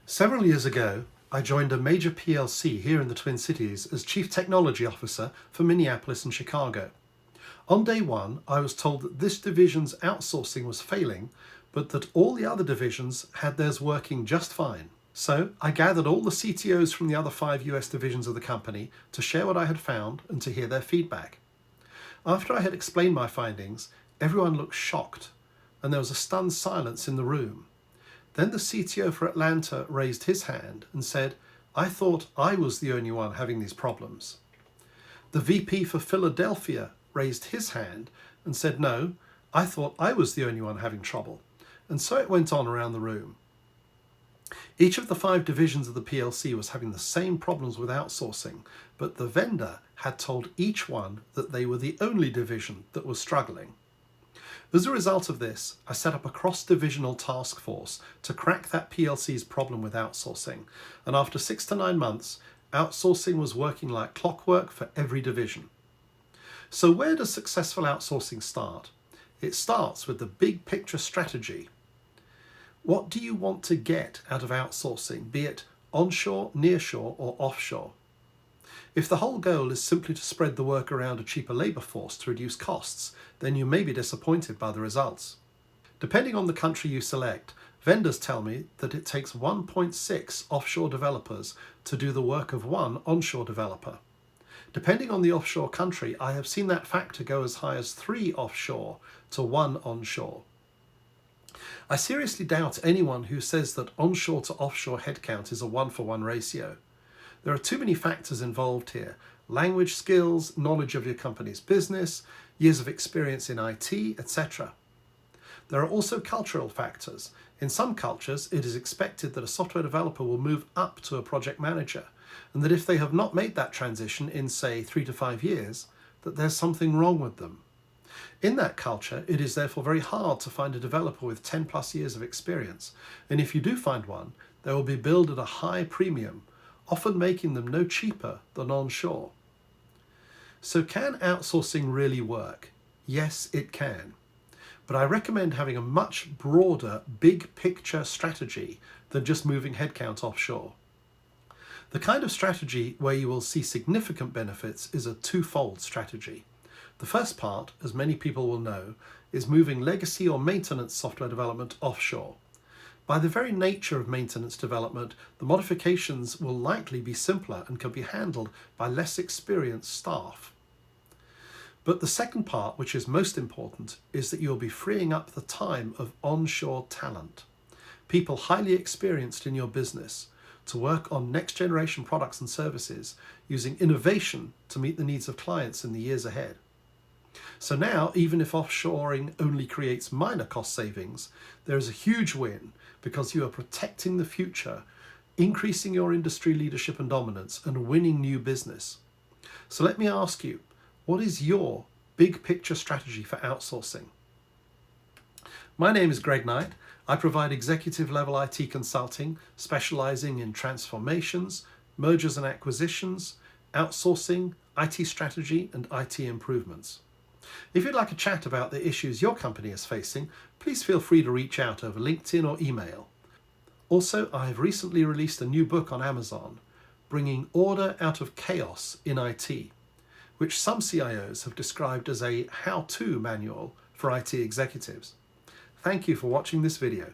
Several years ago, I joined a major PLC here in the Twin Cities as Chief Technology Officer for Minneapolis and Chicago. On day one, I was told that this division's outsourcing was failing, but that all the other divisions had theirs working just fine. So I gathered all the CTOs from the other 5 US divisions of the company to share what I had found and to hear their feedback. After I had explained my findings, everyone looked shocked, and there was a stunned silence in the room. Then the CTO for Atlanta raised his hand and said, "I thought I was the only one having these problems." The VP for Philadelphia raised his hand and said, "No, I thought I was the only one having trouble." And so it went on around the room. Each of the 5 divisions of the PLC was having the same problems with outsourcing, but the vendor had told each one that they were the only division that was struggling. As a result of this, I set up a cross-divisional task force to crack that PLC's problem with outsourcing, and after 6 to 9 months, outsourcing was working like clockwork for every division. So where does successful outsourcing start? It starts with the big picture strategy. What do you want to get out of outsourcing, be it onshore, nearshore, or offshore? If the whole goal is simply to spread the work around a cheaper labour force to reduce costs, then you may be disappointed by the results. Depending on the country you select, vendors tell me that it takes 1.6 offshore developers to do the work of 1 onshore developer. Depending on the offshore country, I have seen that factor go as high as 3 offshore to 1 onshore. I seriously doubt anyone who says that onshore to offshore headcount is a 1-for-1 ratio. There are too many factors involved here: language skills, knowledge of your company's business, years of experience in IT, etc. There are also cultural factors. In some cultures, it is expected that a software developer will move up to a project manager, and that if they have not made that transition in, say, 3 to 5 years, that there's something wrong with them. In that culture, it is therefore very hard to find a developer with 10 plus years of experience, and if you do find one, they will be billed at a high premium, often making them no cheaper than onshore. So can outsourcing really work? Yes, it can. But I recommend having a much broader, big picture strategy than just moving headcount offshore. The kind of strategy where you will see significant benefits is a twofold strategy. The first part, as many people will know, is moving legacy or maintenance software development offshore. By the very nature of maintenance development, the modifications will likely be simpler and can be handled by less experienced staff. But the second part, which is most important, is that you'll be freeing up the time of onshore talent, people highly experienced in your business, to work on next generation products and services using innovation to meet the needs of clients in the years ahead. So now, even if offshoring only creates minor cost savings, there is a huge win because you are protecting the future, increasing your industry leadership and dominance, and winning new business. So let me ask you, what is your big picture strategy for outsourcing? My name is Greg Knight. I provide executive level IT consulting, specializing in transformations, mergers and acquisitions, outsourcing, IT strategy, and IT improvements. If you'd like a chat about the issues your company is facing, please feel free to reach out over LinkedIn or email. Also, I have recently released a new book on Amazon, Bringing Order Out of Chaos in IT, which some CIOs have described as a how-to manual for IT executives. Thank you for watching this video.